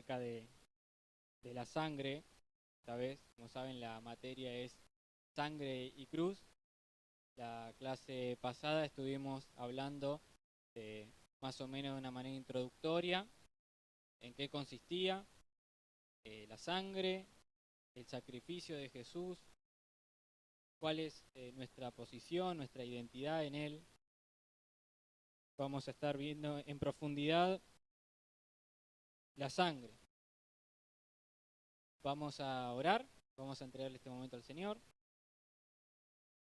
acerca de la sangre. Esta vez, como saben, la materia es sangre y cruz. La clase pasada estuvimos hablando más o menos de una manera introductoria en qué consistía la sangre, el sacrificio de Jesús, cuál es nuestra posición, nuestra identidad en Él. Vamos a estar viendo en profundidad la sangre. Vamos a orar, vamos a entregarle este momento al Señor.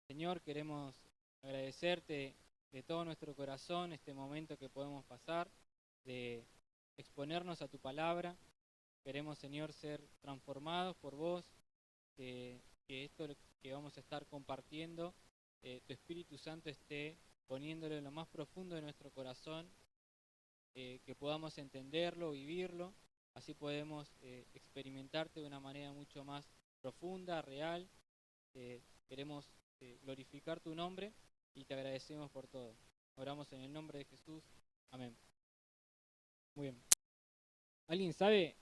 Señor, queremos agradecerte de todo nuestro corazón este momento que podemos pasar, de exponernos a tu palabra. Queremos, Señor, ser transformados por vos, que esto que vamos a estar compartiendo, tu Espíritu Santo esté poniéndolo en lo más profundo de nuestro corazón, que podamos entenderlo, vivirlo, así podemos experimentarte de una manera mucho más profunda, real. Queremos glorificar tu nombre y te agradecemos por todo. Oramos en el nombre de Jesús. Amén. Muy bien. ¿Alguien sabe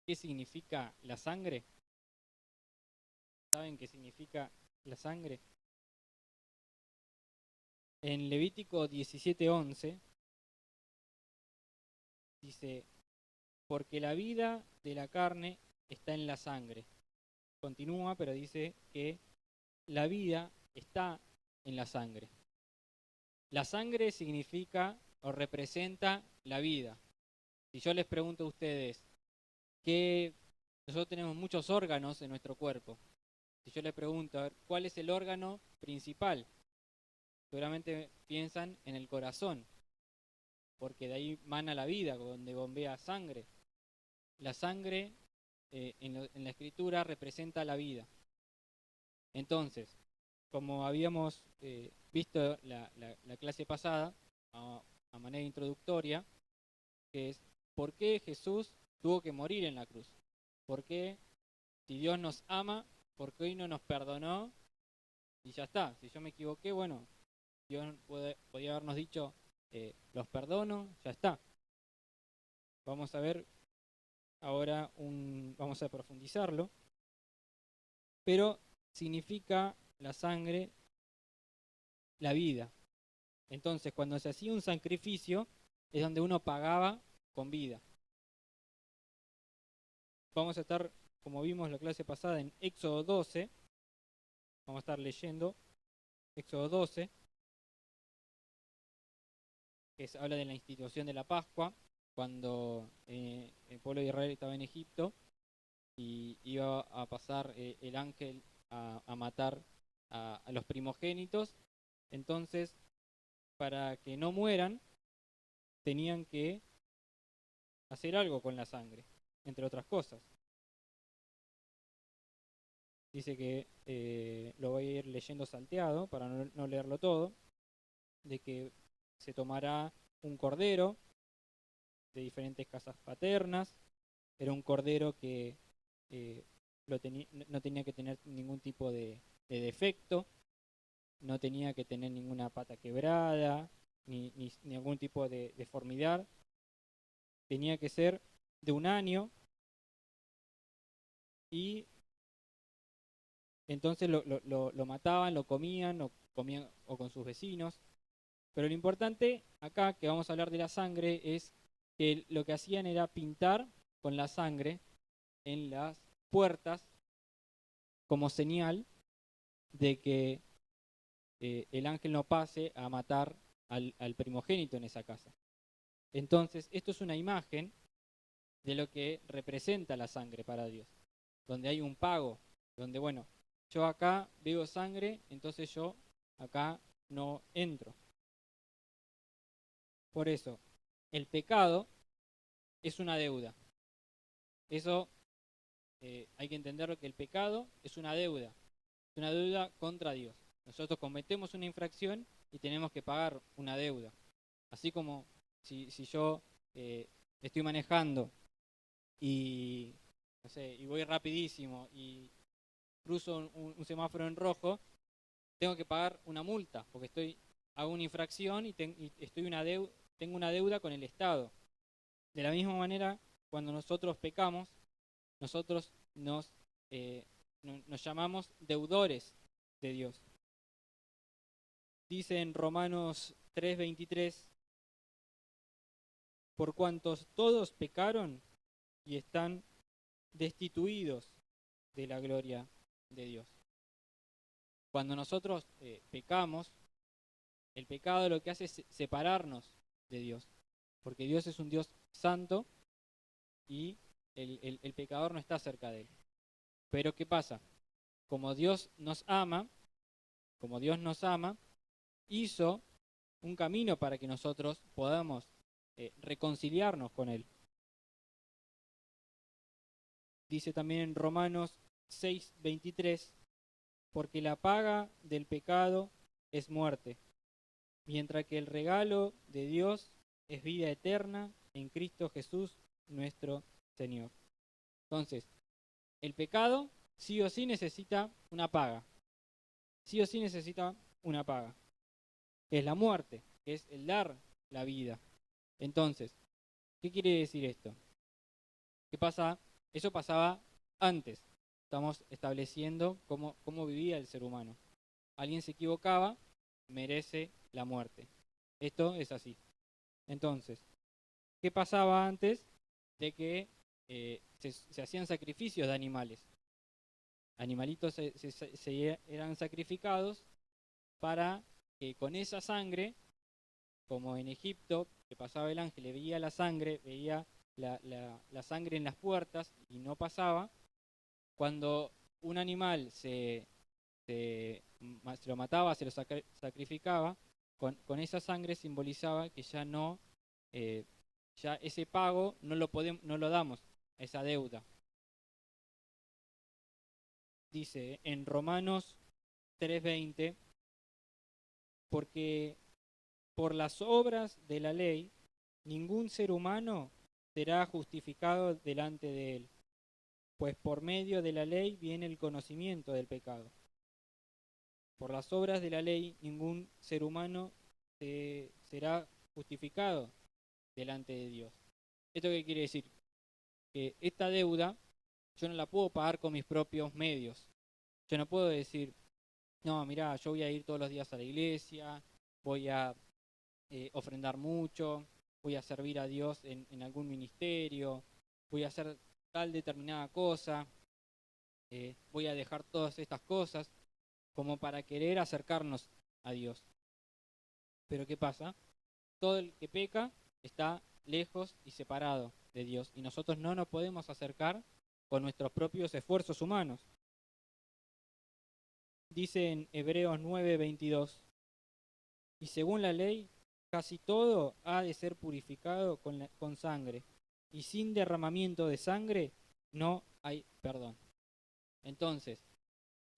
qué significa la sangre? ¿Saben qué significa la sangre? En Levítico 17:11 dice, porque la vida de la carne está en la sangre. Continúa, pero dice que la vida está en la sangre. La sangre significa o representa la vida. Si yo les pregunto a ustedes que nosotros tenemos muchos órganos en nuestro cuerpo. Si yo les pregunto, a ver, ¿cuál es el órgano principal? Seguramente piensan en el corazón, porque de ahí mana la vida, donde bombea sangre. La sangre en la escritura representa la vida. Entonces, como habíamos visto la clase pasada, a manera introductoria, que es ¿por qué Jesús tuvo que morir en la cruz? ¿Por qué, si Dios nos ama, por qué hoy no nos perdonó? Y ya está, si yo me equivoqué, bueno, Dios podía habernos dicho, los perdono, ya está. Vamos a ver ahora, vamos a profundizarlo, pero significa la sangre, la vida. Entonces, cuando se hacía un sacrificio, es donde uno pagaba con vida. Vamos a estar, como vimos la clase pasada, en Éxodo 12. Vamos a estar leyendo Éxodo 12, que habla de la institución de la Pascua, cuando el pueblo de Israel estaba en Egipto y iba a pasar el ángel a matar a los primogénitos. Entonces, para que no mueran, tenían que hacer algo con la sangre, entre otras cosas. Dice que lo voy a ir leyendo salteado para no leerlo todo, de que se tomará un cordero de diferentes casas paternas. Era un cordero que no tenía que tener ningún tipo de defecto, no tenía que tener ninguna pata quebrada, ni algún tipo de deformidad. Tenía que ser de un año y entonces lo mataban, lo comían o con sus vecinos. Pero lo importante acá, que vamos a hablar de la sangre, es que lo que hacían era pintar con la sangre en las puertas como señal de que el ángel no pase a matar al primogénito en esa casa. Entonces, esto es una imagen de lo que representa la sangre para Dios, donde hay un pago, donde, bueno, yo acá veo sangre, entonces yo acá no entro. Por eso, el pecado es una deuda. Eso hay que entenderlo, que el pecado es una deuda contra Dios. Nosotros cometemos una infracción y tenemos que pagar una deuda. Así como si yo estoy manejando y, no sé, y voy rapidísimo y cruzo un semáforo en rojo, tengo que pagar una multa porque hago una infracción y tengo una deuda con el Estado. De la misma manera, cuando nosotros pecamos, nosotros nos llamamos deudores de Dios. Dice en Romanos 3:23, por cuantos todos pecaron y están destituidos de la gloria de Dios. Cuando nosotros pecamos, el pecado lo que hace es separarnos de Dios, porque Dios es un Dios santo y el pecador no está cerca de él. Pero ¿qué pasa? Como Dios nos ama, hizo un camino para que nosotros podamos reconciliarnos con él. Dice también en Romanos 6:23, porque la paga del pecado es muerte, mientras que el regalo de Dios es vida eterna en Cristo Jesús, nuestro Señor. Entonces, el pecado sí o sí necesita una paga. Sí o sí necesita una paga. Que es la muerte, que es el dar la vida. Entonces, ¿qué quiere decir esto? ¿Qué pasa? Eso pasaba antes. Estamos estableciendo cómo vivía el ser humano. Alguien se equivocaba, merece la muerte. Esto es así. Entonces, ¿qué pasaba antes de que se hacían sacrificios de animales? Animalitos eran sacrificados para que con esa sangre, como en Egipto, que pasaba el ángel, veía la sangre, veía la sangre en las puertas y no pasaba. Cuando un animal se lo mataba, se lo sacrificaba, con esa sangre simbolizaba que ya no, ya ese pago no lo damos, esa deuda. Dice en Romanos 3:20, porque por las obras de la ley ningún ser humano será justificado delante de él, pues por medio de la ley viene el conocimiento del pecado. Por las obras de la ley ningún ser humano será justificado delante de Dios. ¿Esto qué quiere decir? Que esta deuda yo no la puedo pagar con mis propios medios. Yo no puedo decir, no, mirá, yo voy a ir todos los días a la iglesia, voy a ofrendar mucho, voy a servir a Dios en algún ministerio, voy a hacer tal determinada cosa, voy a dejar todas estas cosas como para querer acercarnos a Dios. Pero ¿qué pasa? Todo el que peca está lejos y separado de Dios y nosotros no nos podemos acercar con nuestros propios esfuerzos humanos. Dice en Hebreos 9:22, y según la ley, casi todo ha de ser purificado con sangre, y sin derramamiento de sangre no hay perdón. Entonces,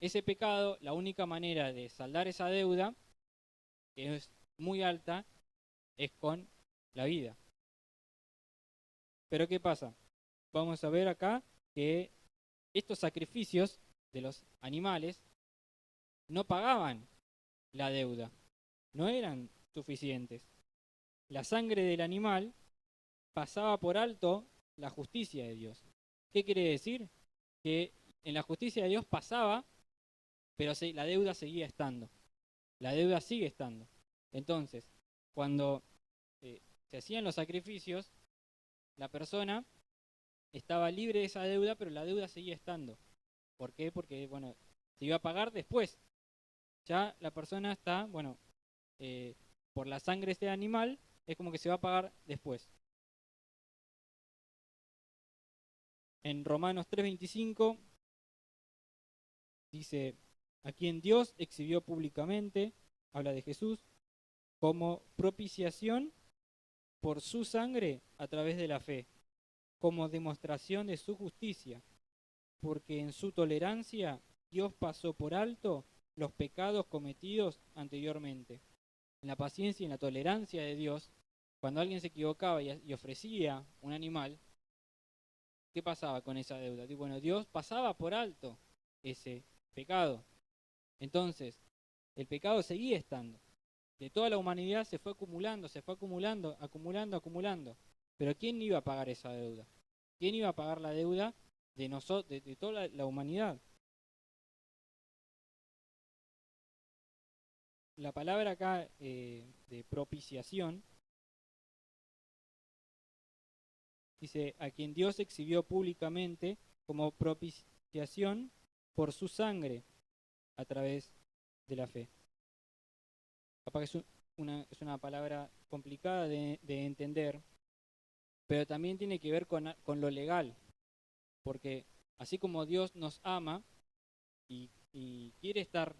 ese pecado, la única manera de saldar esa deuda, que es muy alta, es con la vida. Pero ¿qué pasa? Vamos a ver acá que estos sacrificios de los animales no pagaban la deuda, no eran suficientes. La sangre del animal pasaba por alto la justicia de Dios. ¿Qué quiere decir? Que en la justicia de Dios pasaba, pero la deuda seguía estando. La deuda sigue estando. Entonces, cuando se hacían los sacrificios, la persona estaba libre de esa deuda, pero la deuda seguía estando. ¿Por qué? Porque, bueno, se iba a pagar después. Ya la persona está, bueno, por la sangre de este animal, es como que se va a pagar después. En Romanos 3:25 dice, a quien Dios exhibió públicamente, habla de Jesús, como propiciación por su sangre a través de la fe, como demostración de su justicia, porque en su tolerancia Dios pasó por alto los pecados cometidos anteriormente. En la paciencia y en la tolerancia de Dios, cuando alguien se equivocaba y ofrecía un animal, ¿qué pasaba con esa deuda? Y bueno, Dios pasaba por alto ese pecado. Entonces, el pecado seguía estando. De toda la humanidad se fue acumulando, acumulando. Pero ¿quién iba a pagar esa deuda? ¿Quién iba a pagar la deuda de nosotros, de toda la humanidad? La palabra acá de propiciación dice, a quien Dios exhibió públicamente como propiciación por su sangre a través de la fe. Capaz que es una palabra complicada de entender, pero también tiene que ver con lo legal, porque así como Dios nos ama y quiere estar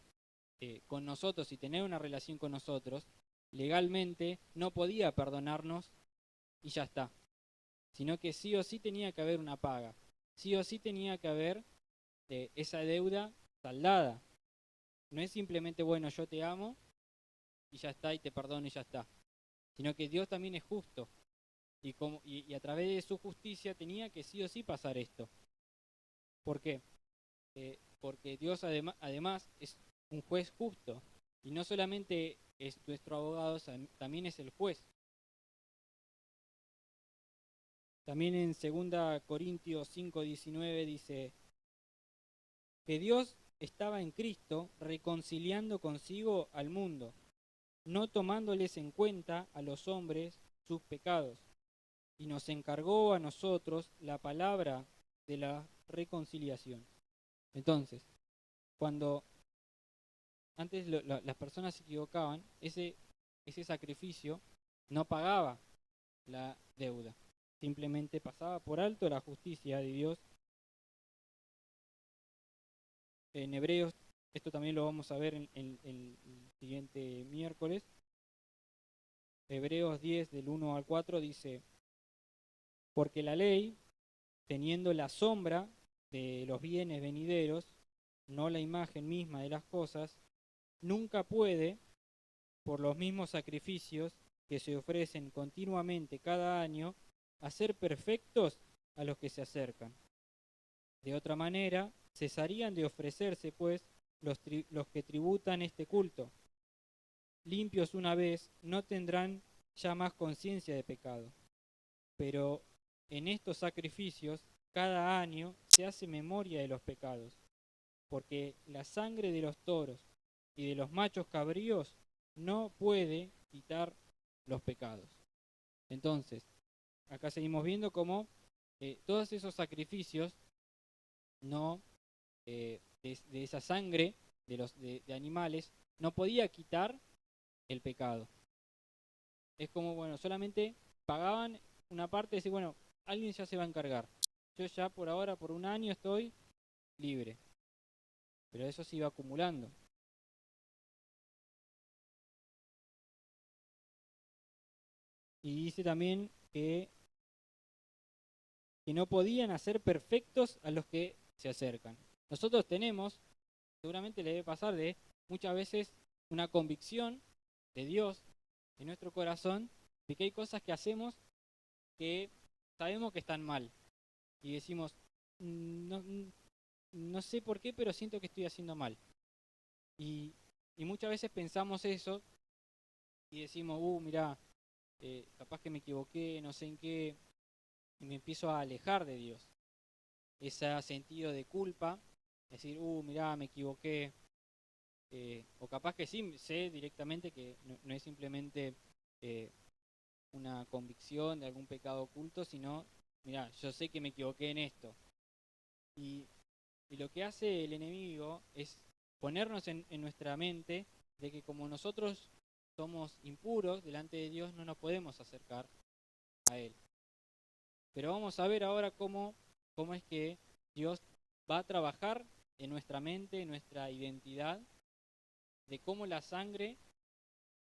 con nosotros y tener una relación con nosotros, legalmente no podía perdonarnos y ya está, sino que sí o sí tenía que haber una paga, sí o sí tenía que haber esa deuda saldada. No es simplemente, bueno, yo te amo y ya está, y te perdono y ya está, sino que Dios también es justo y a través de su justicia tenía que sí o sí pasar esto. ¿Por qué? Porque Dios además es un juez justo y no solamente es nuestro abogado, también es el juez. También en 2 Corintios 5:19 dice que Dios estaba en Cristo reconciliando consigo al mundo, no tomándoles en cuenta a los hombres sus pecados, y nos encargó a nosotros la palabra de la reconciliación. Entonces, cuando antes las personas se equivocaban, ese sacrificio no pagaba la deuda, simplemente pasaba por alto la justicia de Dios. En Hebreos, esto también lo vamos a ver en el siguiente miércoles, Hebreos 10 del 1 al 4 dice, porque la ley, teniendo la sombra de los bienes venideros, no la imagen misma de las cosas, nunca puede, por los mismos sacrificios que se ofrecen continuamente cada año, hacer perfectos a los que se acercan. De otra manera, cesarían de ofrecerse, pues, los que tributan este culto. Limpios una vez, no tendrán ya más conciencia de pecado. Pero en estos sacrificios, cada año se hace memoria de los pecados, porque la sangre de los toros y de los machos cabríos no puede quitar los pecados. Entonces, acá seguimos viendo cómo todos esos sacrificios no de esa sangre de animales no podía quitar el pecado. Es como, bueno, solamente pagaban una parte y decir, bueno, alguien ya se va a encargar. Yo ya por ahora, por un año estoy libre. Pero eso se iba acumulando. Y dice también que no podían hacer perfectos a los que se acercan. Nosotros tenemos, seguramente le debe pasar de muchas veces una convicción de Dios en nuestro corazón de que hay cosas que hacemos que sabemos que están mal. Y decimos, no, no sé por qué, pero siento que estoy haciendo mal. Y, y muchas veces pensamos eso y decimos, mirá, capaz que me equivoqué, no sé en qué, y me empiezo a alejar de Dios. Ese sentido de culpa, decir, mirá, me equivoqué, o capaz que sí, sé directamente que no es simplemente una convicción de algún pecado oculto, sino, mirá, yo sé que me equivoqué en esto. Y, y lo que hace el enemigo es ponernos en nuestra mente de que como nosotros somos impuros delante de Dios, no nos podemos acercar a Él. Pero vamos a ver ahora cómo es que Dios va a trabajar en nuestra mente, en nuestra identidad, de cómo la sangre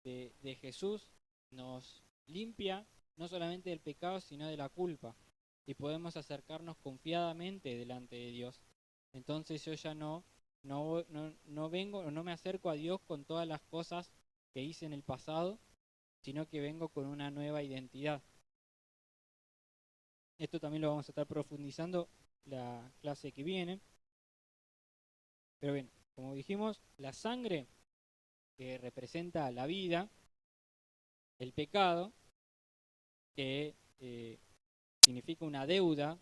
de Jesús nos limpia no solamente del pecado, sino de la culpa. Y podemos acercarnos confiadamente delante de Dios. Entonces yo ya no vengo o no me acerco a Dios con todas las cosas que hice en el pasado, sino que vengo con una nueva identidad. Esto también lo vamos a estar profundizando la clase que viene. Pero bien, como dijimos, la sangre que representa la vida, el pecado, que significa una deuda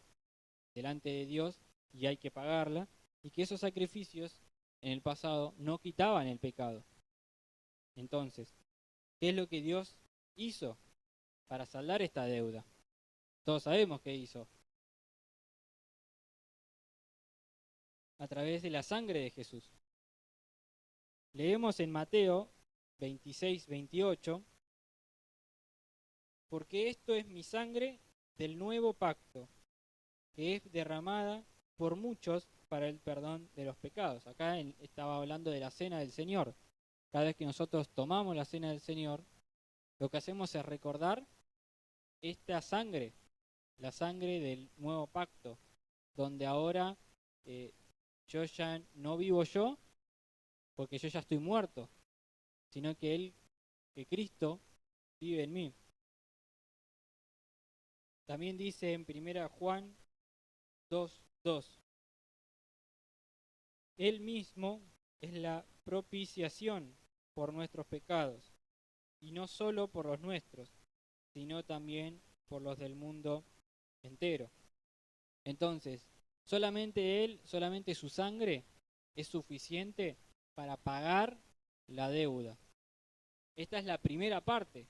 delante de Dios y hay que pagarla, y que esos sacrificios en el pasado no quitaban el pecado. Entonces, ¿qué es lo que Dios hizo para saldar esta deuda? Todos sabemos qué hizo. A través de la sangre de Jesús. Leemos en Mateo 26-28, porque esto es mi sangre del nuevo pacto, que es derramada por muchos para el perdón de los pecados. Acá estaba hablando de la cena del Señor. Cada vez que nosotros tomamos la cena del Señor, lo que hacemos es recordar esta sangre, la sangre del nuevo pacto, donde ahora yo ya no vivo yo, porque yo ya estoy muerto, sino que Cristo vive en mí. También dice en 1 Juan 2:2, Él mismo es la propiciación por nuestros pecados, y no solo por los nuestros, sino también por los del mundo entero. Entonces, solamente Él, solamente su sangre es suficiente para pagar la deuda. Esta es la primera parte.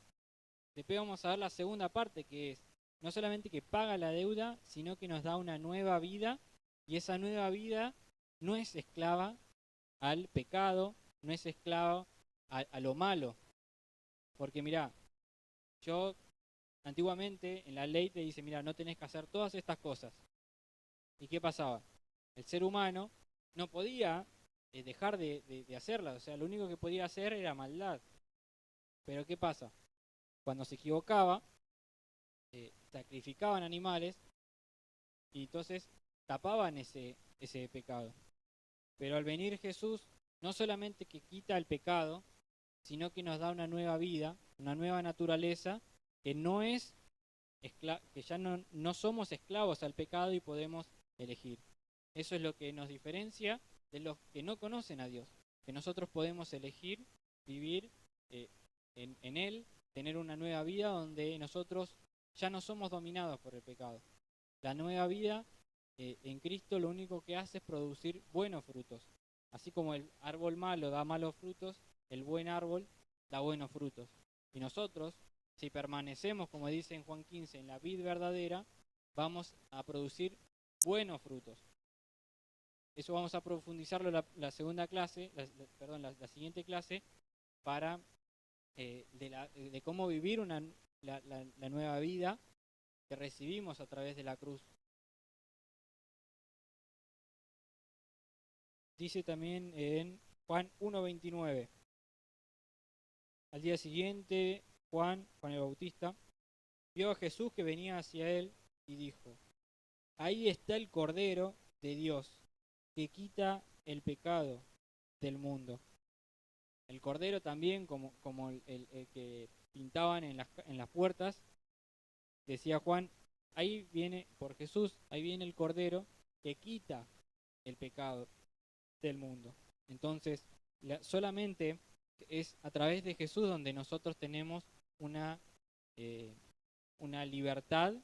Después vamos a ver la segunda parte, que es no solamente que paga la deuda, sino que nos da una nueva vida, y esa nueva vida no es esclava al pecado, no es esclava a lo malo. Porque mirá, yo antiguamente en la ley te dice, mira, no tenés que hacer todas estas cosas. ¿Y qué pasaba? El ser humano no podía dejar de hacerlas, o sea, lo único que podía hacer era maldad. Pero ¿qué pasa? Cuando se equivocaba, sacrificaban animales y entonces tapaban ese pecado. Pero al venir Jesús, no solamente que quita el pecado, sino que nos da una nueva vida, una nueva naturaleza, que no es que ya no somos esclavos al pecado y podemos elegir. Eso es lo que nos diferencia de los que no conocen a Dios, que nosotros podemos elegir vivir en Él, tener una nueva vida donde nosotros ya no somos dominados por el pecado. La nueva vida en Cristo lo único que hace es producir buenos frutos. Así como el árbol malo da malos frutos, el buen árbol da buenos frutos. Y nosotros, si permanecemos, como dice en Juan 15, en la vid verdadera, vamos a producir buenos frutos. Eso vamos a profundizarlo la segunda clase, la siguiente clase, para de cómo vivir la nueva vida que recibimos a través de la cruz. Dice también en Juan 1:29. Al día siguiente, Juan el Bautista, vio a Jesús que venía hacia él y dijo, ahí está el Cordero de Dios, que quita el pecado del mundo. El Cordero también, como el que pintaban en las puertas, decía Juan, ahí viene, por Jesús, ahí viene el Cordero que quita el pecado del mundo. Entonces, solamente es a través de Jesús donde nosotros tenemos una libertad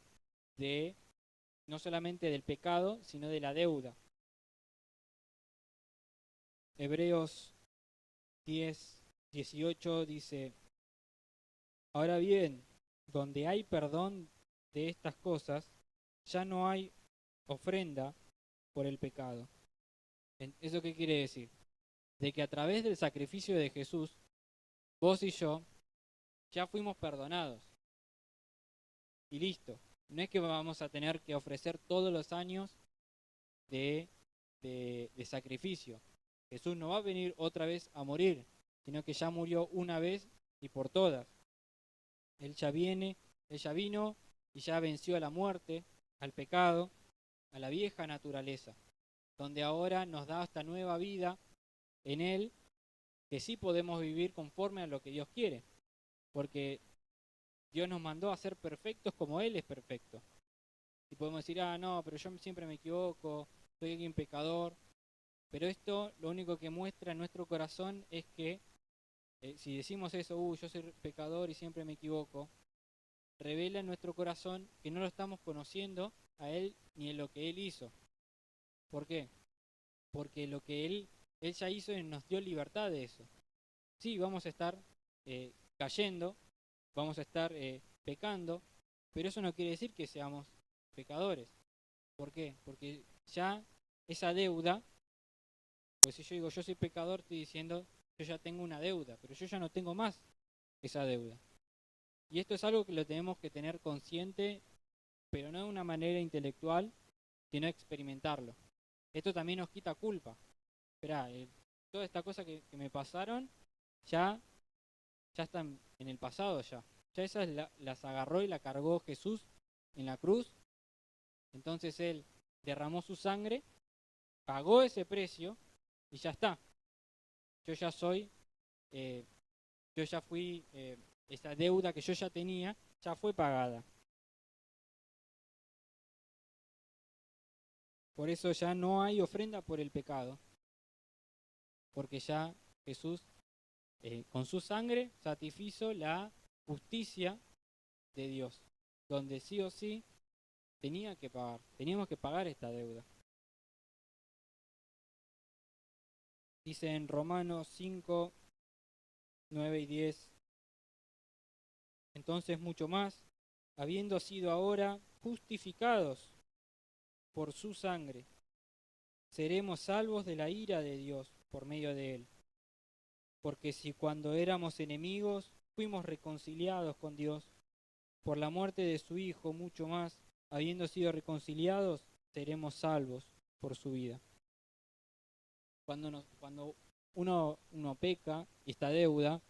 de no solamente del pecado, sino de la deuda. Hebreos 10:18 dice, ahora bien, donde hay perdón de estas cosas, ya no hay ofrenda por el pecado. ¿Eso qué quiere decir? De que a través del sacrificio de Jesús, vos y yo ya fuimos perdonados. Y listo. No es que vamos a tener que ofrecer todos los años de sacrificio. Jesús no va a venir otra vez a morir, sino que ya murió una vez y por todas. Él ya vino y ya venció a la muerte, al pecado, a la vieja naturaleza, donde ahora nos da esta nueva vida en Él, que sí podemos vivir conforme a lo que Dios quiere, porque Dios nos mandó a ser perfectos como Él es perfecto. Y podemos decir, no, pero yo siempre me equivoco, soy alguien pecador. Pero esto lo único que muestra en nuestro corazón es que si decimos eso, yo soy pecador y siempre me equivoco, revela en nuestro corazón que no lo estamos conociendo a Él ni en lo que Él hizo. ¿Por qué? Porque lo que Él ya hizo y nos dio libertad de eso. Sí, vamos a estar cayendo, vamos a estar pecando, pero eso no quiere decir que seamos pecadores. ¿Por qué? Porque ya esa deuda, pues si yo digo yo soy pecador, estoy diciendo yo ya tengo una deuda, pero yo ya no tengo más esa deuda. Y esto es algo que lo tenemos que tener consciente, pero no de una manera intelectual, sino experimentarlo. Esto también nos quita culpa. Esperá, todas estas cosas que me pasaron ya están en el pasado ya. Ya esas las agarró y la cargó Jesús en la cruz. Entonces Él derramó su sangre, pagó ese precio y ya está. Yo ya soy, eh, yo ya fui, esa deuda que yo ya tenía, ya fue pagada. Por eso ya no hay ofrenda por el pecado, porque ya Jesús con su sangre satisfizo la justicia de Dios, donde sí o sí teníamos que pagar esta deuda. Dice en Romanos 5, 9 y 10, entonces mucho más, habiendo sido ahora justificados por su sangre, seremos salvos de la ira de Dios por medio de él. Porque si cuando éramos enemigos fuimos reconciliados con Dios por la muerte de su Hijo, mucho más, habiendo sido reconciliados, seremos salvos por su vida. Cuando uno peca y está deuda,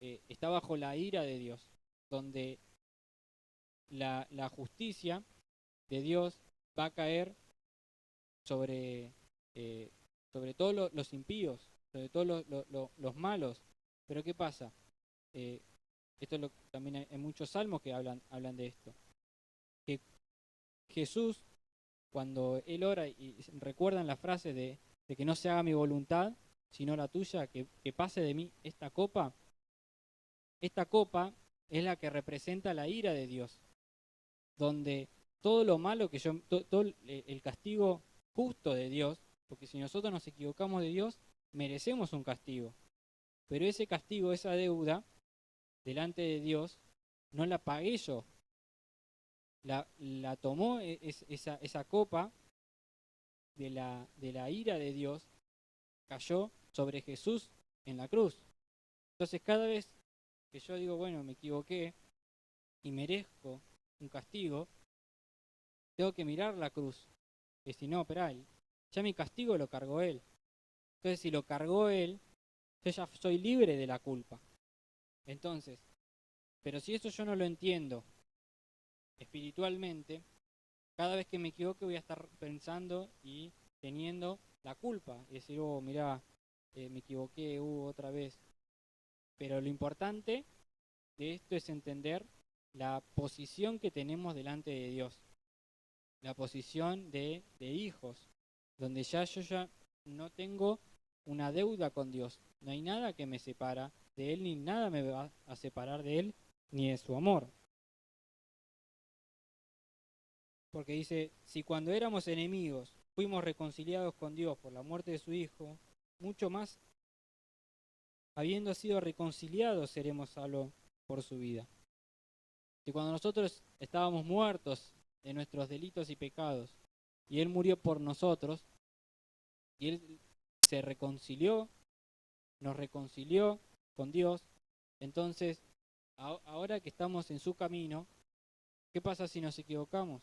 está bajo la ira de Dios, donde la justicia de Dios va a caer sobre, sobre todos los impíos, sobre todos los malos. Pero ¿qué pasa? Eh, también hay muchos salmos que hablan de esto. Que Jesús, cuando Él ora y recuerdan la frase de que no se haga mi voluntad, sino la tuya, que pase de mí esta copa es la que representa la ira de Dios, donde todo lo malo que todo el castigo justo de Dios, porque si nosotros nos equivocamos de Dios, merecemos un castigo. Pero ese castigo, esa deuda, delante de Dios, no la pagué yo. La tomó esa copa de la ira de Dios, cayó sobre Jesús en la cruz. Entonces cada vez que yo digo, bueno, me equivoqué y merezco un castigo, tengo que mirar la cruz. Que si no, espera, ya mi castigo lo cargó Él. Entonces si lo cargó Él, yo ya soy libre de la culpa. Entonces, pero si eso yo no lo entiendo espiritualmente, cada vez que me equivoque voy a estar pensando y teniendo la culpa. Y decir, oh, mirá, me equivoqué, otra vez. Pero lo importante de esto es entender la posición que tenemos delante de Dios. La posición de hijos, donde yo ya no tengo una deuda con Dios. No hay nada que me separa de Él, ni nada me va a separar de Él, ni de su amor. Porque dice, si cuando éramos enemigos fuimos reconciliados con Dios por la muerte de su Hijo, mucho más, habiendo sido reconciliados, seremos salvos por su vida. Si cuando nosotros estábamos muertos de nuestros delitos y pecados, y Él murió por nosotros, y Él se reconcilió, nos reconcilió con Dios, entonces, ahora que estamos en su camino, ¿qué pasa si nos equivocamos?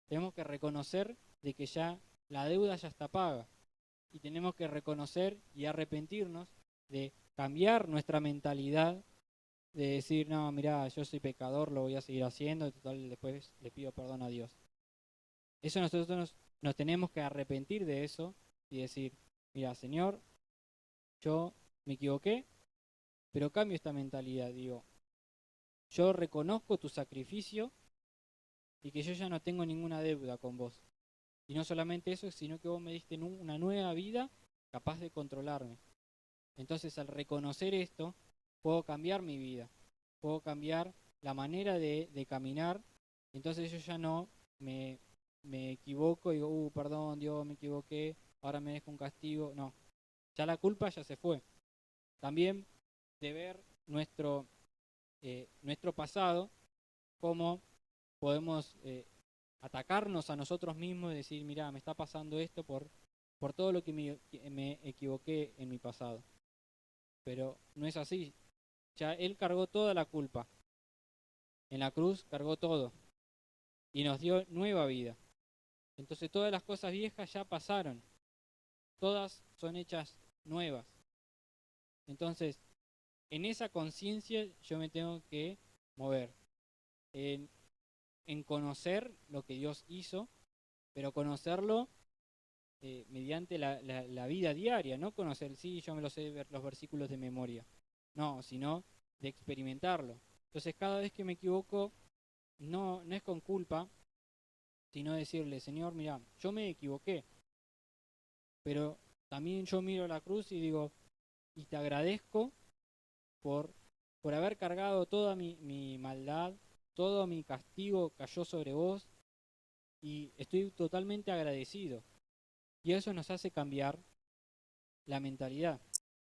Tenemos que reconocer de que ya la deuda ya está paga. Y tenemos que reconocer y arrepentirnos de cambiar nuestra mentalidad, de decir, no, mirá, yo soy pecador, lo voy a seguir haciendo, y total, después le pido perdón a Dios. Eso nosotros nos tenemos que arrepentir de eso y decir, mira, Señor, yo me equivoqué, pero cambio esta mentalidad, digo, yo reconozco tu sacrificio y que yo ya no tengo ninguna deuda con vos. Y no solamente eso, sino que vos me diste una nueva vida capaz de controlarme. Entonces, al reconocer esto, puedo cambiar mi vida, puedo cambiar la manera de caminar. Entonces yo ya no me, me equivoco y digo, perdón, Dios, me equivoqué, ahora me dejo un castigo. No, ya la culpa ya se fue. También de ver nuestro pasado, cómo podemos atacarnos a nosotros mismos y decir, mira, me está pasando esto por todo lo que me equivoqué en mi pasado. Pero no es así. Ya Él cargó toda la culpa. En la cruz cargó todo y nos dio nueva vida. Entonces todas las cosas viejas ya pasaron. Todas son hechas nuevas. Entonces, en esa conciencia yo me tengo que mover. En, en conocer lo que Dios hizo, pero conocerlo mediante la vida diaria, no conocer, sí, yo me lo sé ver los versículos de memoria, no, sino de experimentarlo. Entonces cada vez que me equivoco, no es con culpa, sino decirle, Señor, mira, yo me equivoqué, pero también yo miro la cruz y digo, y te agradezco por, por haber cargado toda mi maldad, todo mi castigo cayó sobre vos, y estoy totalmente agradecido. Y eso nos hace cambiar la mentalidad,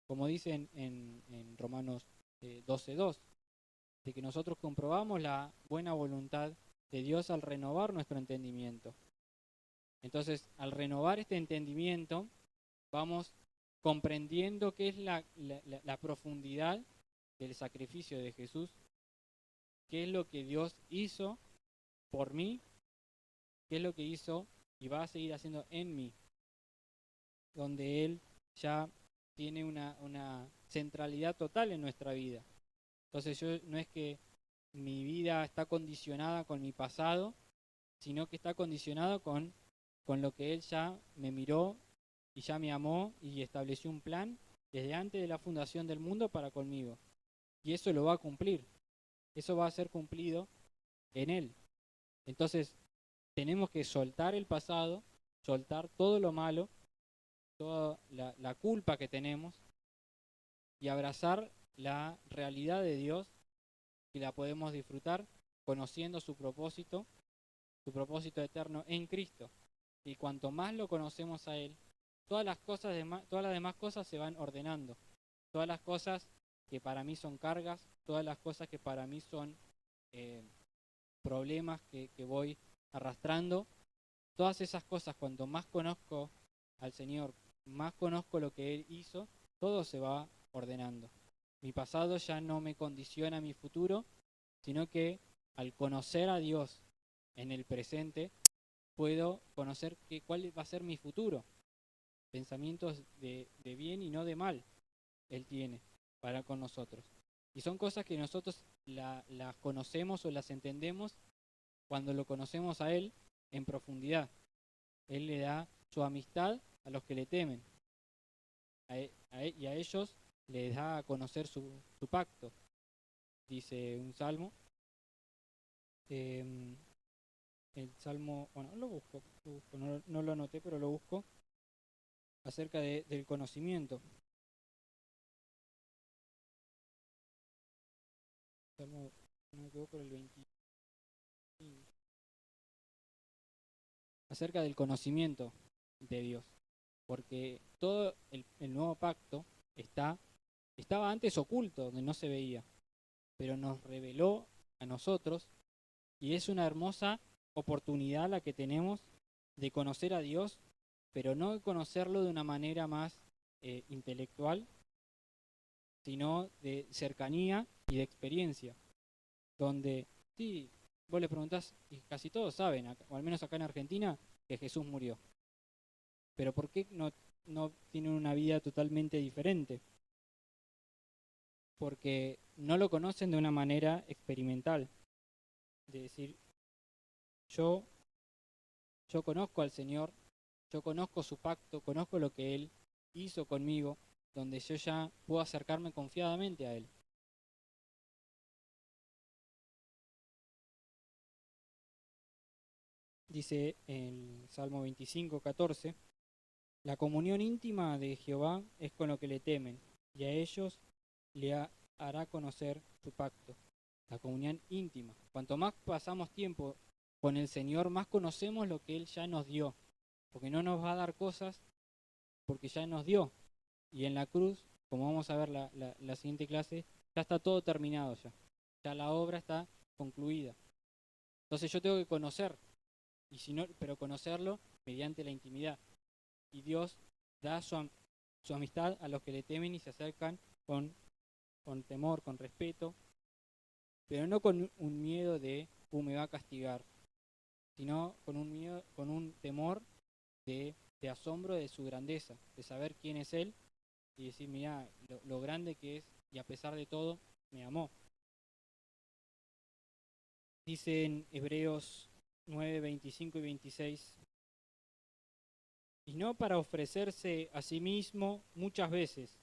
como dicen en Romanos 12:2, de que nosotros comprobamos la buena voluntad de Dios al renovar nuestro entendimiento. Entonces, al renovar este entendimiento, vamos comprendiendo qué es la profundidad del sacrificio de Jesús, qué es lo que Dios hizo por mí, qué es lo que hizo y va a seguir haciendo en mí, donde Él ya tiene una centralidad total en nuestra vida. Entonces no es que mi vida está condicionada con mi pasado, sino que está condicionada con lo que Él ya me miró y ya me amó y estableció un plan desde antes de la fundación del mundo para conmigo. Y eso lo va a cumplir, eso va a ser cumplido en Él. Entonces tenemos que soltar el pasado, soltar todo lo malo, toda la culpa que tenemos y abrazar la realidad de Dios, y la podemos disfrutar conociendo su propósito eterno en Cristo. Y cuanto más lo conocemos a Él, todas las demás cosas se van ordenando. Todas las cosas que para mí son cargas, todas las cosas que para mí son eh, problemas que voy arrastrando, todas esas cosas, cuanto más conozco al Señor, más conozco lo que Él hizo, todo se va ordenando. Mi pasado ya no me condiciona mi futuro, sino que al conocer a Dios en el presente, puedo conocer cuál va a ser mi futuro. Pensamientos de bien y no de mal Él tiene para con nosotros. Y son cosas que nosotros las conocemos o las entendemos cuando lo conocemos a Él en profundidad. Él le da su amistad a los que le temen. Y a ellos les da a conocer su pacto. Dice un salmo. El salmo, bueno, lo busco, no lo anoté, pero lo busco, acerca del conocimiento. Salmo, no me equivoco, el 25. Acerca del conocimiento de Dios. Porque todo el nuevo pacto estaba antes oculto, donde no se veía, pero nos reveló a nosotros, y es una hermosa oportunidad la que tenemos de conocer a Dios, pero no de conocerlo de una manera más intelectual, sino de cercanía y de experiencia, donde sí, vos le preguntás, y casi todos saben, o al menos acá en Argentina, que Jesús murió. Pero ¿por qué no tienen una vida totalmente diferente? Porque no lo conocen de una manera experimental, de decir, yo, yo conozco al Señor, yo conozco su pacto, conozco lo que Él hizo conmigo, donde yo ya puedo acercarme confiadamente a Él. Dice en Salmo 25:14, la comunión íntima de Jehová es con lo que le temen, y a ellos hará conocer su pacto. La comunión íntima. Cuanto más pasamos tiempo con el Señor, más conocemos lo que Él ya nos dio, porque no nos va a dar cosas porque ya nos dio. Y en la cruz, como vamos a ver la siguiente clase, ya está todo terminado ya. Ya la obra está concluida. Entonces yo tengo que conocer, y si no, pero conocerlo mediante la intimidad. Y Dios da su amistad a los que le temen y se acercan con temor, con respeto, pero no con un miedo de, me va a castigar, sino con un miedo, con un temor de asombro de su grandeza, de saber quién es Él y decir, mira, lo grande que es y a pesar de todo, me amó. Dice en Hebreos 9, 25 y 26, y no para ofrecerse a sí mismo muchas veces,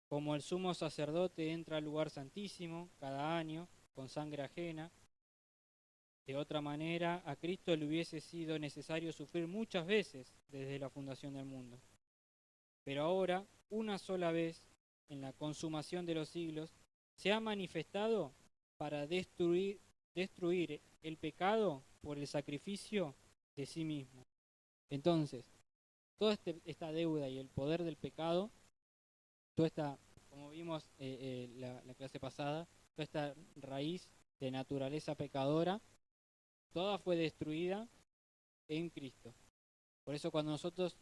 como el sumo sacerdote entra al lugar santísimo cada año con sangre ajena. De otra manera, a Cristo le hubiese sido necesario sufrir muchas veces desde la fundación del mundo. Pero ahora, una sola vez, en la consumación de los siglos, se ha manifestado para destruir el pecado por el sacrificio de sí mismo. Entonces, toda esta deuda y el poder del pecado, toda esta, como vimos la clase pasada, toda esta raíz de naturaleza pecadora, toda fue destruida en Cristo. Por eso cuando nosotros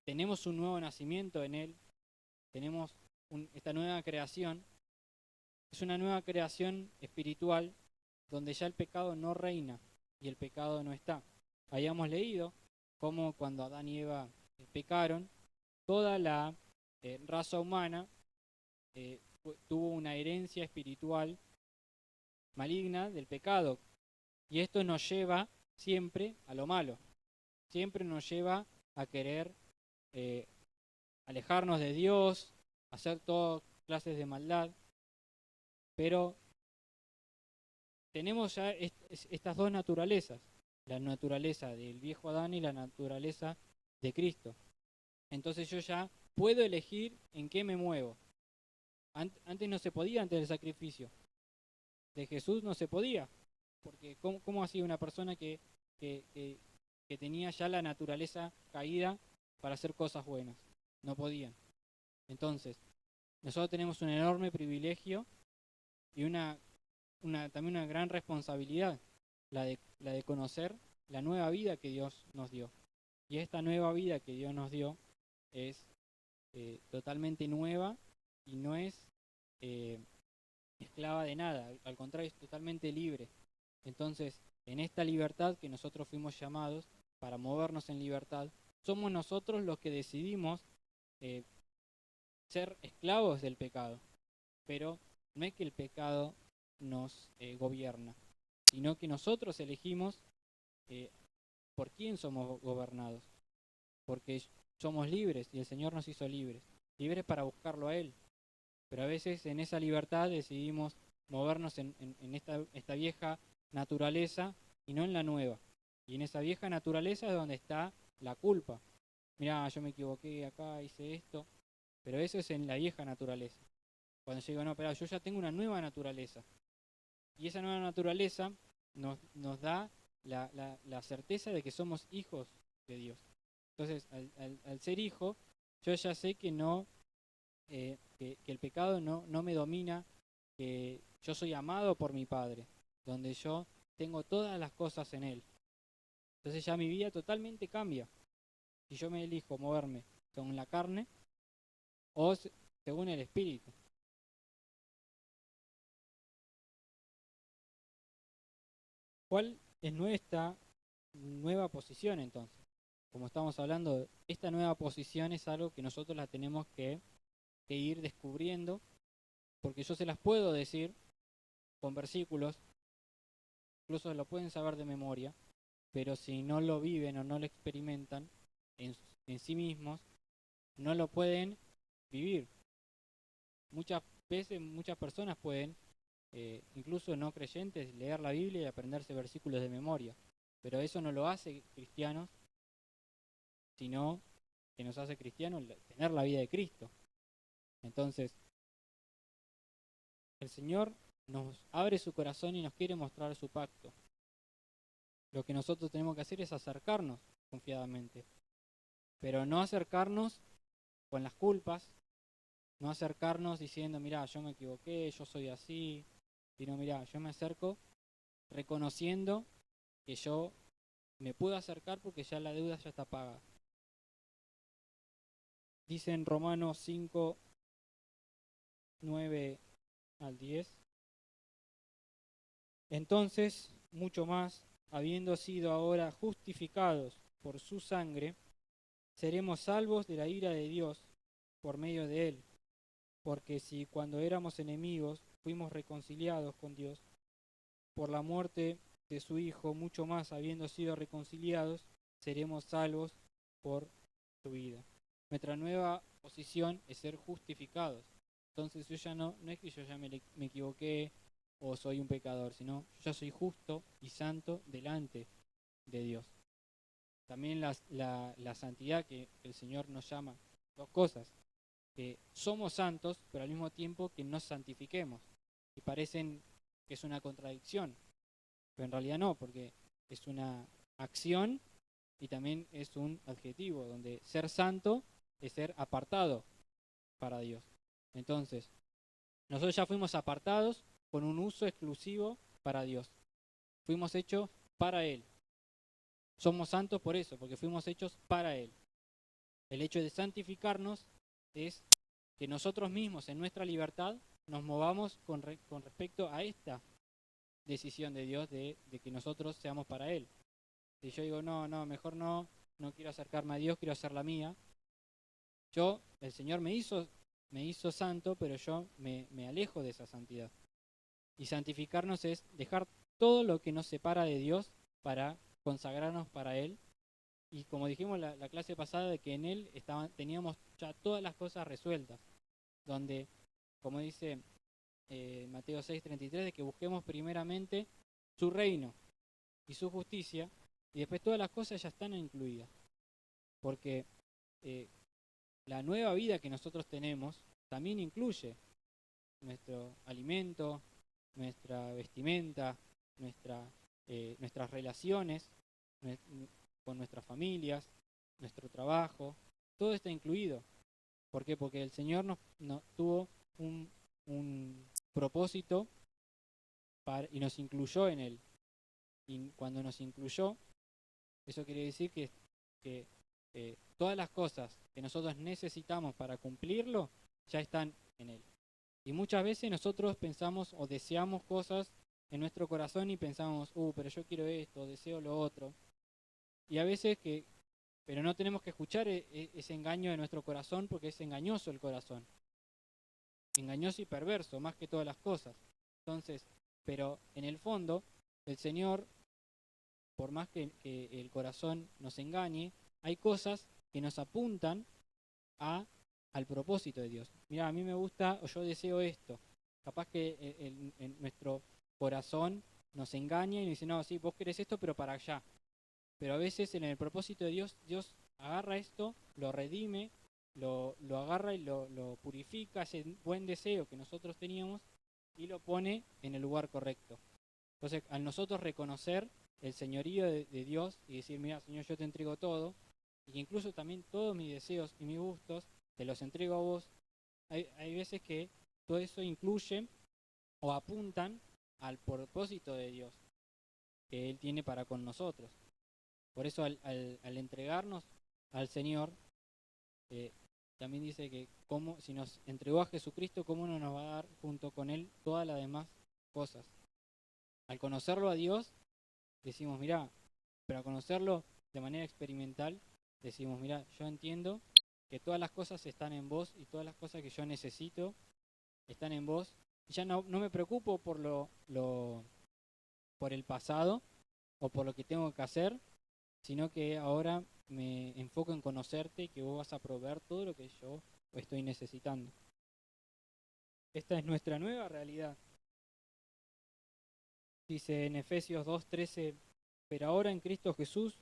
tenemos un nuevo nacimiento en Él, tenemos esta nueva creación, es una nueva creación espiritual donde ya el pecado no reina y el pecado no está. Habíamos leído cómo cuando Adán y Eva pecaron, toda la raza humana tuvo una herencia espiritual maligna del pecado. Y esto nos lleva siempre a lo malo. Siempre nos lleva a querer eh, alejarnos de Dios, hacer todas clases de maldad. Pero tenemos ya estas dos naturalezas, la naturaleza del viejo Adán y la naturaleza de Cristo. Entonces yo ya puedo elegir en qué me muevo. Antes no se podía, antes del sacrificio de Jesús no se podía, porque ¿cómo hacía una persona que, que, que tenía ya la naturaleza caída para hacer cosas buenas? No podían. Entonces, nosotros tenemos un enorme privilegio y también una gran responsabilidad, la de conocer la nueva vida que Dios nos dio. Y esta nueva vida que Dios nos dio es totalmente nueva y no es esclava de nada, al contrario, es totalmente libre. Entonces, en esta libertad que nosotros fuimos llamados para movernos en libertad, somos nosotros los que decidimos eh, ser esclavos del pecado. Pero no es que el pecado nos gobierna, sino que nosotros elegimos eh, por quién somos gobernados, porque somos libres y el Señor nos hizo libres, libres para buscarlo a Él. Pero a veces en esa libertad decidimos movernos en esta vieja naturaleza y no en la nueva. Y en esa vieja naturaleza es donde está la culpa. Mirá, yo me equivoqué acá, hice esto. Pero eso es en la vieja naturaleza. Cuando yo digo, no, pero yo ya tengo una nueva naturaleza. Y esa nueva naturaleza nos da la certeza de que somos hijos de Dios. Entonces, al ser hijo, yo ya sé que no que el pecado no me domina, que yo soy amado por mi Padre, donde yo tengo todas las cosas en Él. Entonces ya mi vida totalmente cambia. Si yo me elijo moverme según la carne o según el Espíritu. ¿Cuál es nuestra nueva posición entonces? Como estamos hablando, esta nueva posición es algo que nosotros la tenemos que ir descubriendo, porque yo se las puedo decir con versículos, incluso lo pueden saber de memoria, pero si no lo viven o no lo experimentan en sí mismos, no lo pueden vivir. Muchas veces muchas personas pueden, incluso no creyentes, leer la Biblia y aprenderse versículos de memoria, pero eso no lo hace cristianos, sino que nos hace cristianos tener la vida de Cristo. Entonces, el Señor nos abre su corazón y nos quiere mostrar su pacto. Lo que nosotros tenemos que hacer es acercarnos confiadamente, pero no acercarnos con las culpas, no acercarnos diciendo, mirá, yo me equivoqué, yo soy así, sino, mirá, yo me acerco reconociendo que yo me puedo acercar porque ya la deuda ya está paga. Dice en Romanos 5, 9 al 10. Entonces, mucho más, habiendo sido ahora justificados por su sangre, seremos salvos de la ira de Dios por medio de él. Porque si cuando éramos enemigos fuimos reconciliados con Dios por la muerte de su Hijo, mucho más, habiendo sido reconciliados, seremos salvos por su vida. Nuestra nueva posición es ser justificados. Entonces yo ya no es que yo ya me equivoqué o soy un pecador, sino yo ya soy justo y santo delante de Dios. También la santidad que el Señor nos llama, dos cosas, que somos santos, pero al mismo tiempo que nos santifiquemos. Y parecen que es una contradicción, pero en realidad no, porque es una acción y también es un adjetivo, donde ser santo es ser apartado para Dios. Entonces, nosotros ya fuimos apartados con un uso exclusivo para Dios. Fuimos hechos para Él. Somos santos por eso, porque fuimos hechos para Él. El hecho de santificarnos es que nosotros mismos en nuestra libertad nos movamos con respecto a esta decisión de Dios de que nosotros seamos para Él. Si yo digo, mejor no quiero acercarme a Dios, quiero hacer la mía. El Señor me hizo santo, pero yo me alejo de esa santidad. Y santificarnos es dejar todo lo que nos separa de Dios para consagrarnos para Él. Y como dijimos la clase pasada, de que en Él teníamos ya todas las cosas resueltas. Donde, como dice Mateo 6:33, de que busquemos primeramente su reino y su justicia, y después todas las cosas ya están incluidas. Porque la nueva vida que nosotros tenemos también incluye nuestro alimento, nuestra vestimenta, nuestras relaciones con nuestras familias, nuestro trabajo, todo está incluido. ¿Por qué? Porque el Señor nos tuvo un propósito y nos incluyó en Él. Y cuando nos incluyó, eso quiere decir que todas las cosas que nosotros necesitamos para cumplirlo ya están en Él. Y muchas veces nosotros pensamos o deseamos cosas en nuestro corazón y pensamos, pero yo quiero esto, deseo lo otro. Y a veces pero no tenemos que escuchar ese engaño de nuestro corazón, porque es engañoso el corazón. Engañoso y perverso, más que todas las cosas. Entonces, pero en el fondo, el Señor, por más que el corazón nos engañe, hay cosas que nos apuntan al propósito de Dios. Mira, a mí me gusta o yo deseo esto. Capaz que en nuestro corazón nos engaña y nos dice, no, sí, vos querés esto, pero para allá. Pero a veces en el propósito de Dios, Dios agarra esto, lo redime, lo agarra y lo purifica, ese buen deseo que nosotros teníamos, y lo pone en el lugar correcto. Entonces, al nosotros reconocer el señorío de Dios y decir, mira, Señor, yo te entrego todo, y incluso también todos mis deseos y mis gustos, te los entrego a vos, hay veces que todo eso incluye o apuntan al propósito de Dios que Él tiene para con nosotros. Por eso al entregarnos al Señor, también dice que si nos entregó a Jesucristo, ¿cómo no nos va a dar junto con Él todas las demás cosas? Al conocerlo a Dios, decimos, mirá, pero al conocerlo de manera experimental, decimos, mirá, yo entiendo que todas las cosas están en vos y todas las cosas que yo necesito están en vos. Y ya no me preocupo por por el pasado o por lo que tengo que hacer, sino que ahora me enfoco en conocerte y que vos vas a proveer todo lo que yo estoy necesitando. Esta es nuestra nueva realidad. Dice en Efesios 2:13, pero ahora en Cristo Jesús,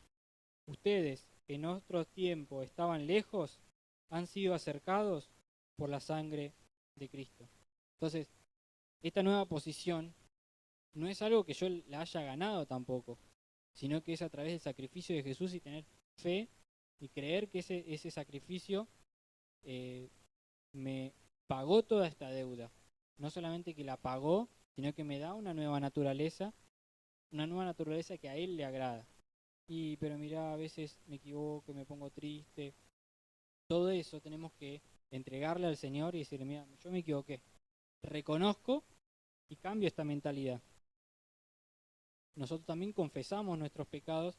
ustedes que en otro tiempo estaban lejos, han sido acercados por la sangre de Cristo. Entonces, esta nueva posición no es algo que yo la haya ganado tampoco, sino que es a través del sacrificio de Jesús y tener fe y creer que ese sacrificio me pagó toda esta deuda. No solamente que la pagó, sino que me da una nueva naturaleza que a Él le agrada. Pero mirá, a veces me equivoco, me pongo triste. Todo eso tenemos que entregarle al Señor y decirle, mira, yo me equivoqué. Reconozco y cambio esta mentalidad. Nosotros también confesamos nuestros pecados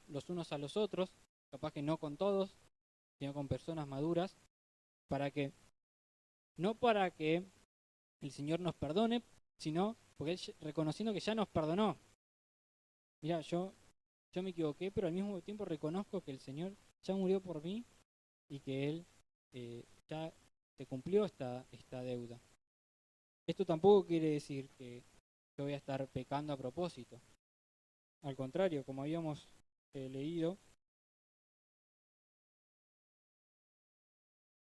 los unos a los otros, capaz que no con todos, sino con personas maduras, no para que el Señor nos perdone, sino porque Él reconociendo que ya nos perdonó. Mirá, yo me equivoqué, pero al mismo tiempo reconozco que el Señor ya murió por mí y que Él ya se cumplió esta deuda. Esto tampoco quiere decir que yo voy a estar pecando a propósito. Al contrario, como habíamos leído,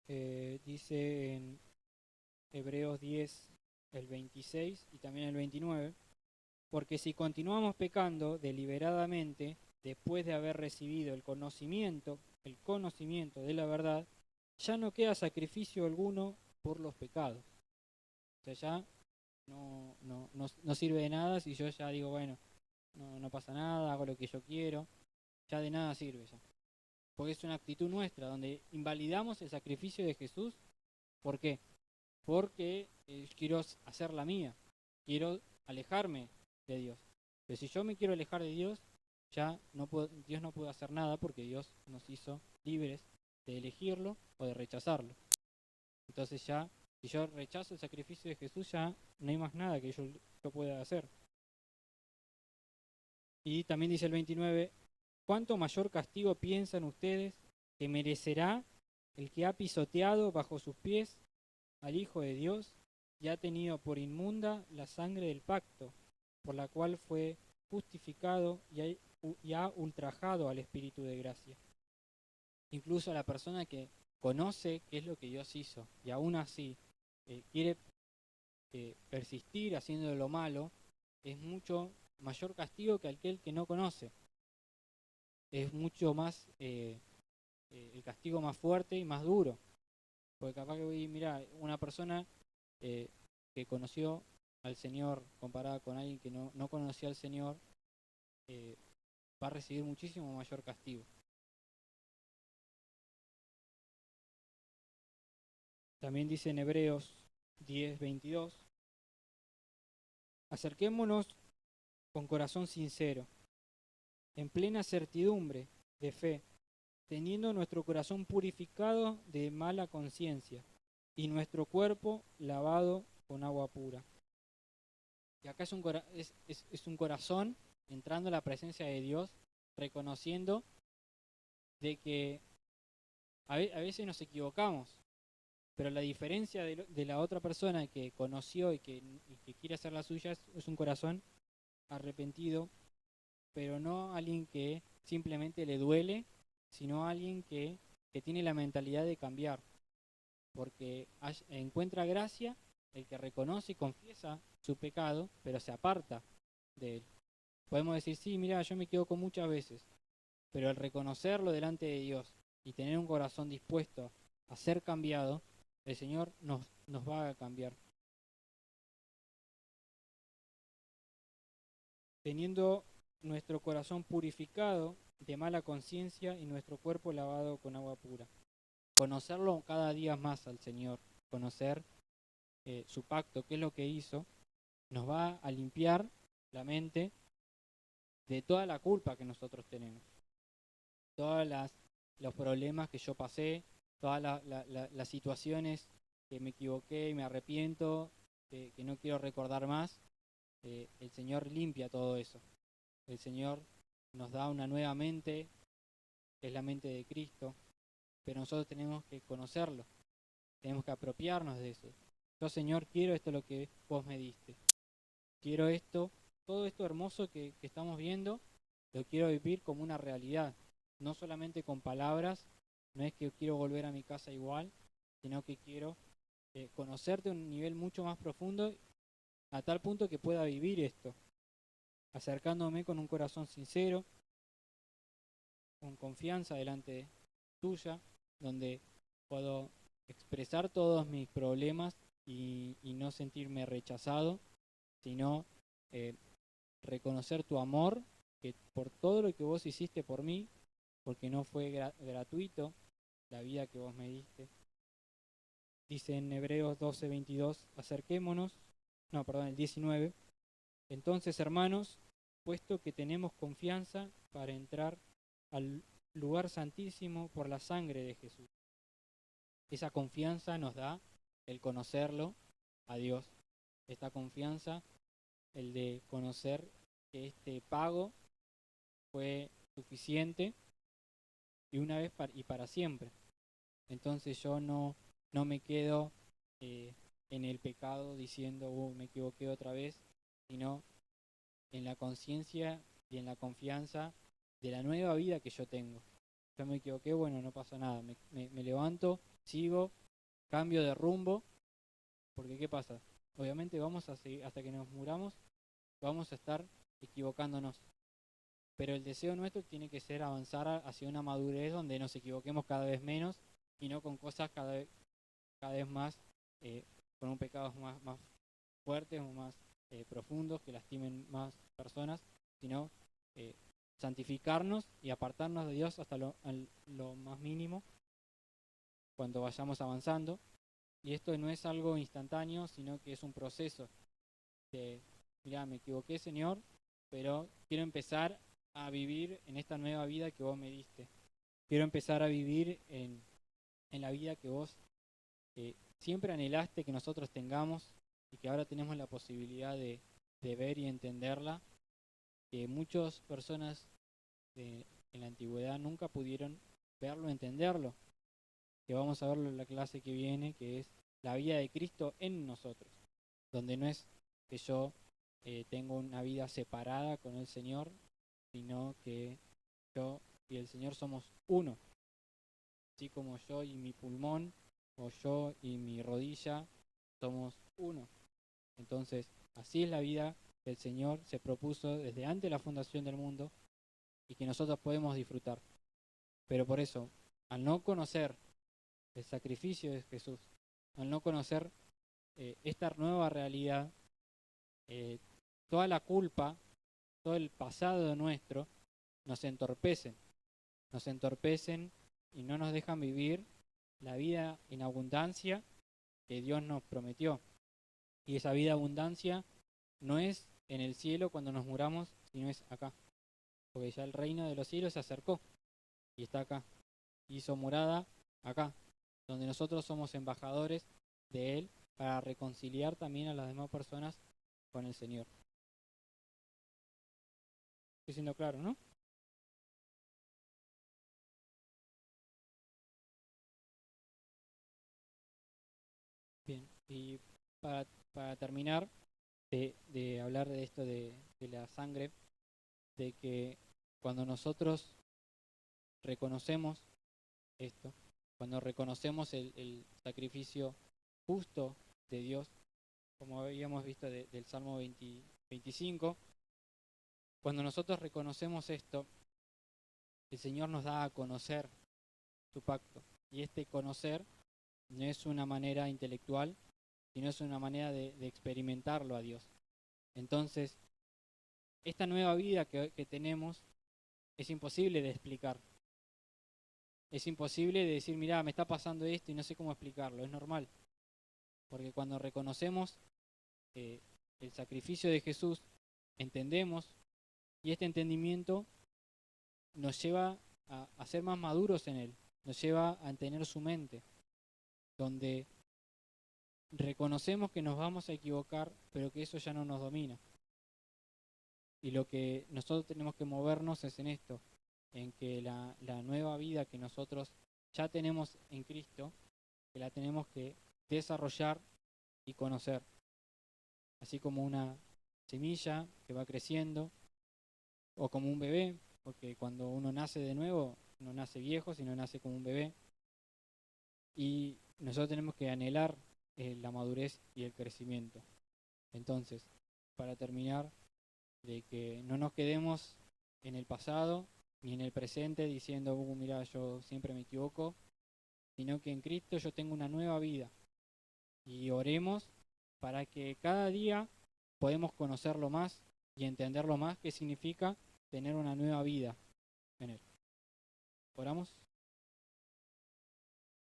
dice en Hebreos 10, el 26 y también el 29, porque si continuamos pecando deliberadamente, después de haber recibido el conocimiento de la verdad, ya no queda sacrificio alguno por los pecados. O sea, ya no sirve de nada si yo ya digo, bueno, no pasa nada, hago lo que yo quiero, ya de nada sirve ya. Porque es una actitud nuestra, donde invalidamos el sacrificio de Jesús. ¿Por qué? Porque quiero hacer la mía, quiero alejarme de Dios. Pero si yo me quiero alejar de Dios, Dios no puede hacer nada porque Dios nos hizo libres de elegirlo o de rechazarlo. Entonces ya, si yo rechazo el sacrificio de Jesús, ya no hay más nada que yo pueda hacer. Y también dice el 29, ¿cuánto mayor castigo piensan ustedes que merecerá el que ha pisoteado bajo sus pies al Hijo de Dios y ha tenido por inmunda la sangre del pacto, por la cual fue justificado y ha ultrajado al Espíritu de gracia? Incluso a la persona que conoce qué es lo que Dios hizo y aún así quiere persistir haciendo lo malo, es mucho mayor castigo que aquel que no conoce. Es mucho más el castigo más fuerte y más duro. Porque capaz que mira, una persona que conoció al Señor comparada con alguien que no conocía al Señor, va a recibir muchísimo mayor castigo. También dice en Hebreos 10:22, acerquémonos con corazón sincero, en plena certidumbre de fe, teniendo nuestro corazón purificado de mala conciencia y nuestro cuerpo lavado con agua pura. Y acá es un corazón entrando a la presencia de Dios, reconociendo de que a veces nos equivocamos, pero la diferencia de la otra persona que conoció y que quiere hacer la suya es un corazón arrepentido, pero no alguien que simplemente le duele, sino alguien que tiene la mentalidad de cambiar, porque encuentra gracia el que reconoce y confiesa su pecado, pero se aparta de él. Podemos decir, sí, mira, yo me equivoco muchas veces, pero al reconocerlo delante de Dios y tener un corazón dispuesto a ser cambiado, el Señor nos va a cambiar. Teniendo nuestro corazón purificado de mala conciencia y nuestro cuerpo lavado con agua pura. Conocerlo cada día más al Señor, conocer su pacto, qué es lo que hizo, nos va a limpiar la mente de toda la culpa que nosotros tenemos, todos los problemas que yo pasé, todas las situaciones que me equivoqué y me arrepiento, que no quiero recordar más. El Señor limpia todo eso. El Señor nos da una nueva mente, que es la mente de Cristo, pero nosotros tenemos que conocerlo, tenemos que apropiarnos de eso. Yo, Señor, quiero esto lo que vos me diste. Quiero esto, todo esto hermoso que estamos viendo, lo quiero vivir como una realidad, no solamente con palabras, no es que quiero volver a mi casa igual, sino que quiero conocerte a un nivel mucho más profundo, a tal punto que pueda vivir esto. acercándome con un corazón sincero, con confianza delante tuya, donde puedo expresar todos mis problemas y no sentirme rechazado, sino eh, reconocer tu amor, que por todo lo que vos hiciste por mí, porque no fue gratuito la vida que vos me diste. Dice en Hebreos 12:22, acerquémonos, no, perdón, el 19. Entonces, hermanos, puesto que tenemos confianza para entrar al lugar santísimo por la sangre de Jesús. Esa confianza nos da el conocerlo a Dios. Esta confianza, el de conocer que este pago fue suficiente y una vez y para siempre. Entonces yo no me quedo en el pecado diciendo, me equivoqué otra vez, sino en la conciencia y en la confianza de la nueva vida que yo tengo. Yo me equivoqué, bueno, no pasa nada, me levanto, sigo, cambio de rumbo, porque ¿qué pasa? Obviamente vamos a seguir, hasta que nos muramos, vamos a estar equivocándonos. Pero el deseo nuestro tiene que ser avanzar hacia una madurez donde nos equivoquemos cada vez menos y no con cosas cada vez más, con un pecados más fuertes o más profundos que lastimen más personas, sino santificarnos y apartarnos de Dios hasta lo más mínimo cuando vayamos avanzando. Y esto no es algo instantáneo, sino que es un proceso de, mira, me equivoqué, Señor, pero quiero empezar a vivir en esta nueva vida que vos me diste. Quiero empezar a vivir en la vida que vos siempre anhelaste que nosotros tengamos y que ahora tenemos la posibilidad de ver y entenderla, que muchas personas en la antigüedad nunca pudieron verlo, entenderlo, que vamos a verlo en la clase que viene, que es la vida de Cristo en nosotros, donde no es que yo tengo una vida separada con el Señor, sino que yo y el Señor somos uno, así como yo y mi pulmón, o yo y mi rodilla somos uno. Entonces, así es la vida que el Señor se propuso desde antes de la fundación del mundo y que nosotros podemos disfrutar. Pero por eso, al no conocer el sacrificio de Jesús, al no conocer esta nueva realidad, eh, toda la culpa, todo el pasado nuestro, nos entorpecen y no nos dejan vivir la vida en abundancia que Dios nos prometió. Y esa vida abundancia no es en el cielo cuando nos muramos, sino es acá. Porque ya el reino de los cielos se acercó y está acá. Hizo morada acá, donde nosotros somos embajadores de Él para reconciliar también a las demás personas con el Señor. Estoy siendo claro, ¿no? Bien, y para terminar de hablar de esto de la sangre, de que cuando nosotros reconocemos esto, cuando reconocemos el sacrificio justo de Dios, como habíamos visto del Salmo 25, cuando nosotros reconocemos esto, el Señor nos da a conocer su pacto. Y este conocer no es una manera intelectual, sino es una manera de experimentarlo a Dios. Entonces, esta nueva vida que tenemos es imposible de explicar. Es imposible de decir, mira, me está pasando esto y no sé cómo explicarlo. Es normal. Porque cuando reconocemos el sacrificio de Jesús, entendemos, y este entendimiento nos lleva a ser más maduros en Él, nos lleva a tener su mente, donde reconocemos que nos vamos a equivocar, pero que eso ya no nos domina. Y lo que nosotros tenemos que movernos es en esto, en que la nueva vida que nosotros ya tenemos en Cristo, que la tenemos que desarrollar y conocer. Así como una semilla que va creciendo, o como un bebé, porque cuando uno nace de nuevo, no nace viejo, sino nace como un bebé. Y nosotros tenemos que anhelar la madurez y el crecimiento. Entonces, para terminar, de que no nos quedemos en el pasado ni en el presente diciendo, mira, yo siempre me equivoco, sino que en Cristo yo tengo una nueva vida. Y oremos para que cada día podemos conocerlo más y entenderlo más, qué significa tener una nueva vida en Él. ¿Oramos?